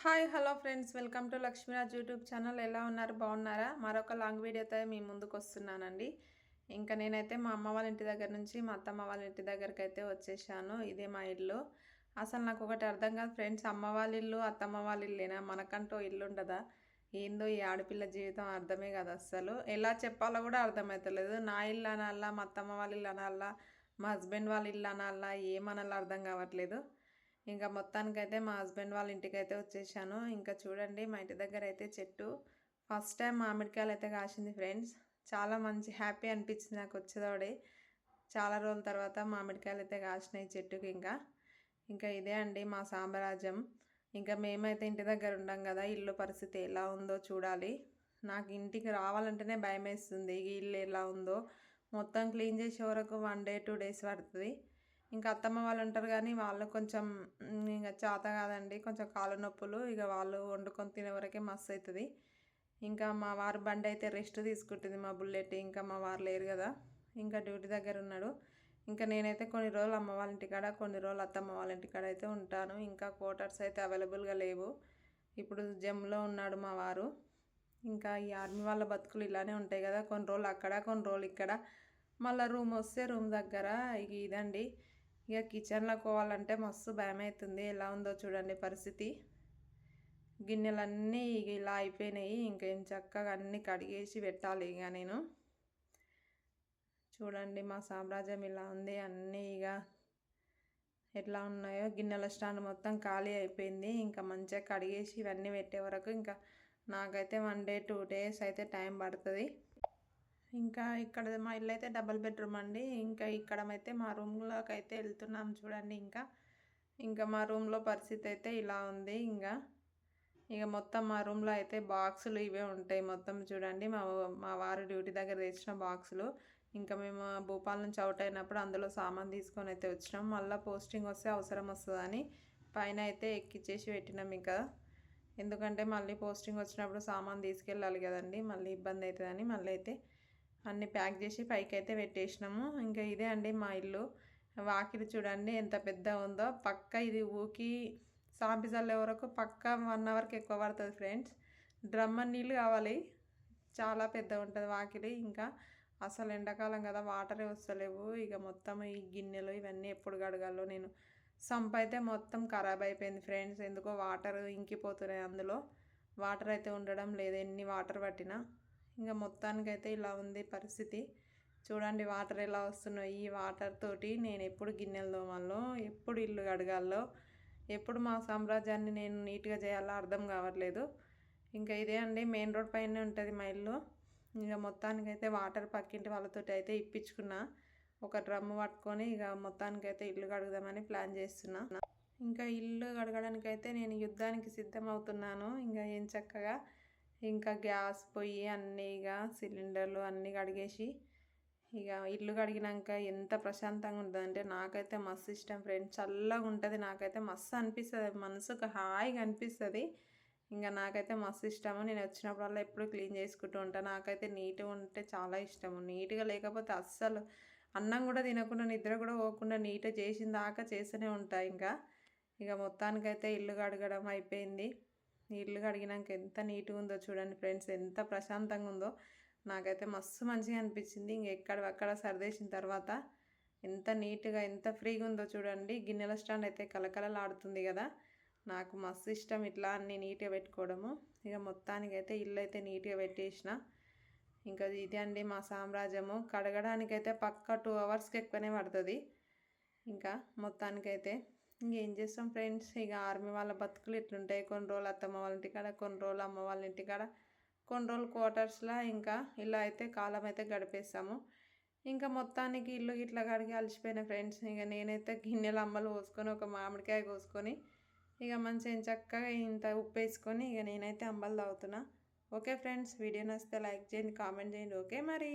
Hi hello friends, welcome to Lakshmi Raj YouTube channel. ఎలా ఉన్నారు? బాగున్నారా? మరొక లాంగ్ వీడియోతో మీ ముందుకు వస్తున్నానండి. ఇంకా నేనైతే మా అమ్మ వాళ్ళ ఇంటి దగ్గర నుంచి మా అత్తమ్మ వాళ్ళ ఇంటి దగ్గరికి అయితే వచ్చేసాను. ఇదే మా ఇల్లు. అసలు నాకు ఒకటి అర్థం కాదు ఫ్రెండ్స్, అమ్మ వాళ్ళ ఇల్లు అత్తమ్మ వాళ్ళ ఇల్లేనా? మనకంటూ ఇల్లు ఉండదా? ఏందో ఈ ఆడపిల్ల జీవితం అర్థమే కదా. అసలు ఎలా చెప్పాలో కూడా అర్థమవుతలేదు. నా ఇల్లు అనాలా, మా అత్తమ్మ వాళ్ళ ఇల్లు అనాలా, మా హస్బెండ్ వాళ్ళ ఇల్లు అనాలా, ఏమనాలో అర్థం కావట్లేదు. ఇంకా మొత్తానికైతే మా హస్బెండ్ వాళ్ళ ఇంటికైతే వచ్చేసాను. ఇంకా చూడండి, మా ఇంటి దగ్గర అయితే చెట్టు ఫస్ట్ టైం మామిడికాయలు అయితే కాసింది ఫ్రెండ్స్. చాలా మంచి హ్యాపీ అనిపించింది నాకు వచ్చేదోడే. చాలా రోజుల తర్వాత మామిడికాయలు అయితే కాసినాయి చెట్టుకి. ఇంకా ఇదే అండి మా సామ్రాజ్యం. ఇంకా మేమైతే ఇంటి దగ్గర ఉండం కదా, ఇల్లు పరిస్థితి ఎలా ఉందో చూడాలి. నాకు ఇంటికి రావాలంటేనే భయం వేస్తుంది. ఈ ఇల్లు ఎలా ఉందో మొత్తం క్లీన్ చేసే వరకు 1 డే 2 డేస్ పడుతుంది. ఇంకా అత్తమ్మ వాళ్ళు ఉంటారు కానీ వాళ్ళు కొంచెం ఇంకా చేత కాదండి, కొంచెం కాళ్ళ నొప్పులు. ఇక వాళ్ళు వండుకొని తినే వరకే మస్తు అవుతుంది. ఇంకా మా వారు బండి అయితే రెస్ట్ తీసుకుంటుంది, మా బుల్లెట్. ఇంకా మా వారు లేరు కదా, ఇంకా డ్యూటీ దగ్గర ఉన్నాడు. ఇంకా నేనైతే కొన్ని రోజులు అమ్మ వాళ్ళ ఇంటికాడ, కొన్ని రోజులు అత్తమ్మ వాళ్ళ ఇంటికాడ అయితే ఉంటాను. ఇంకా క్వార్టర్స్ అయితే అవైలబుల్గా లేవు. ఇప్పుడు జమ్లో ఉన్నాడు మా వారు. ఇంకా ఈ ఆర్మీ వాళ్ళ బతుకులు ఇలానే ఉంటాయి కదా, కొన్ని రోజులు అక్కడ కొన్ని రోజులు ఇక్కడ, మళ్ళీ రూమ్ వస్తే రూమ్ దగ్గర. ఇక ఇదండి. ఇక కిచెన్లోకి పోవాలంటే మస్తు భయం అవుతుంది. ఎలా ఉందో చూడండి పరిస్థితి. గిన్నెలన్నీ ఇక ఇలా అయిపోయినాయి. ఇంకేం చక్కగా అన్నీ కడిగేసి పెట్టాలి. ఇక నేను చూడండి మా సామ్రాజ్యం ఇలా ఉంది. అన్నీ ఇక ఎట్లా ఉన్నాయో, గిన్నెల స్టాండ్ మొత్తం ఖాళీ అయిపోయింది. ఇంకా మంచిగా కడిగేసి ఇవన్నీ పెట్టే వరకు ఇంకా నాకైతే 1 డే 2 డేస్ అయితే టైం పడుతుంది. ఇంకా ఇక్కడ మా ఇల్లు అయితే డబుల్ బెడ్రూమ్ అండి. ఇంకా ఇక్కడమైతే మా రూమ్లోకి అయితే వెళ్తున్నాం చూడండి. ఇంకా మా రూమ్లో పరిస్థితి అయితే ఇలా ఉంది. ఇక మొత్తం మా రూమ్లో అయితే బాక్సులు ఇవే ఉంటాయి మొత్తం చూడండి. మా వారు డ్యూటీ దగ్గర తెచ్చిన బాక్సులు. ఇంకా మేము భూపాల్ నుంచి అవుట్ అయినప్పుడు అందులో సామాన్ తీసుకొని అయితే వచ్చినాం. మళ్ళీ పోస్టింగ్ వస్తే అవసరం వస్తుందని పైన అయితే ఎక్కిచ్చేసి పెట్టినాం. ఇంకా ఎందుకంటే మళ్ళీ పోస్టింగ్ వచ్చినప్పుడు సామాన్ తీసుకెళ్ళాలి కదండి, మళ్ళీ ఇబ్బంది అవుతుందని మళ్ళీ అయితే అన్నీ ప్యాక్ చేసి పైకి అయితే పెట్టేసినాము. ఇంకా ఇదే అండి మా ఇల్లు. వాకిలి చూడండి ఎంత పెద్ద ఉందో. పక్క ఇది ఊకి సాంపిజల్లే వరకు పక్క 1 అవర్కి ఎక్కువ పడుతుంది ఫ్రెండ్స్. డ్రమ్ నీళ్ళు కావాలి, చాలా పెద్ద ఉంటుంది వాకిలి. ఇంకా అసలు ఎండాకాలం కదా, వాటరే వస్తలేవు. ఇక మొత్తం ఈ గిన్నెలు ఇవన్నీ ఎప్పుడు కడగాలో. నేను సంప్ అయితే మొత్తం ఖరాబ్ అయిపోయింది ఫ్రెండ్స్. ఎందుకో వాటర్ ఇంకిపోతున్నాయి అందులో. వాటర్ అయితే ఉండడం లేదు ఎన్ని వాటర్ పట్టినా. ఇంకా మొత్తానికైతే ఇలా ఉంది పరిస్థితి. చూడండి వాటర్ ఎలా వస్తున్నాయి. ఈ వాటర్ తోటి నేను ఎప్పుడు గిన్నెలు తోమాలో, ఎప్పుడు ఇల్లు కడగాలో, ఎప్పుడు మా సామ్రాజ్యాన్ని నేను నీట్గా చేయాలో అర్థం కావట్లేదు. ఇంకా ఇదే అండి, మెయిన్ రోడ్ పైనే ఉంటుంది మా ఇల్లు. ఇంకా మొత్తానికైతే వాటర్ పక్కింటి వాళ్ళతో అయితే ఇప్పించుకున్నా. ఒక డ్రమ్ పట్టుకొని ఇక మొత్తానికైతే ఇల్లు కడుగుదామని ప్లాన్ చేస్తున్నా. ఇంకా ఇల్లు కడగడానికైతే నేను యుద్ధానికి సిద్ధం అవుతున్నాను. ఇంకా ఏం చక్కగా ఇంకా గ్యాస్ పొయ్యి అన్నీ ఇక సిలిండర్లు అన్నీ కడిగేసి ఇక ఇల్లు కడిగినాక ఎంత ప్రశాంతంగా ఉంటుందంటే నాకైతే మస్తు ఇష్టం ఫ్రెండ్స్. చల్లగా ఉంటుంది, నాకైతే మస్తు అనిపిస్తుంది, మనసుకు హాయిగా అనిపిస్తుంది. ఇంకా నాకైతే మస్తు ఇష్టము. నేను వచ్చినప్పుడల్లా ఎప్పుడు క్లీన్ చేసుకుంటూ ఉంటాను. నాకైతే నీట్గా ఉంటే చాలా ఇష్టము. నీట్గా లేకపోతే అస్సలు అన్నం కూడా తినకుండా, నిద్ర కూడా పోకుండా నీట్గా చేసిన దాకా చేస్తూనే ఉంటాయి. ఇక మొత్తానికైతే ఇల్లు కడగడం అయిపోయింది. ఇల్లు కడిగినాక ఎంత నీట్గా ఉందో చూడండి ఫ్రెండ్స్, ఎంత ప్రశాంతంగా ఉందో. నాకైతే మస్తు మంచిగా అనిపించింది. అక్కడ సర్దేసిన తర్వాత ఎంత నీట్గా ఎంత ఫ్రీగా ఉందో చూడండి. గిన్నెల స్టాండ్ అయితే కలకలలాడుతుంది కదా. నాకు మస్తు ఇష్టం ఇట్లా అన్నీ నీట్గా పెట్టుకోవడము. ఇక మొత్తానికైతే ఇల్లు అయితే నీట్గా పెట్టేసిన. ఇంకా ఇది అండి మా సామ్రాజ్యము. కడగడానికైతే పక్క 2 అవర్స్కి ఎక్కువనే పడుతుంది. ఇంకా మొత్తానికైతే ఇంకేం చేస్తాం ఫ్రెండ్స్. ఇక ఆర్మీ వాళ్ళ బతుకులు ఇట్లుంటాయి. కొన్ని రోజులు అత్తమ్మ వాళ్ళ ఇంటికాడ, కొన్ని రోజులు అమ్మ వాళ్ళ ఇంటికాడ, కొన్ని రోజులు క్వార్టర్స్లో. ఇంకా ఇలా అయితే కాలం అయితే గడిపేస్తాము. ఇంకా మొత్తానికి ఇల్లు ఇట్లా కడిగి అలసిపోయిన ఫ్రెండ్స్. ఇక నేనైతే గిన్నెలు అమ్మలు పోసుకొని ఒక మామిడికాయ కోసుకొని ఇక మంచిగా చక్కగా ఇంత ఉప్పు వేసుకొని ఇక నేనైతే అంబలు తాగుతున్నా. ఓకే ఫ్రెండ్స్, వీడియో నచ్చితే లైక్ చేయండి, కామెంట్ చేయండి. ఓకే మరి.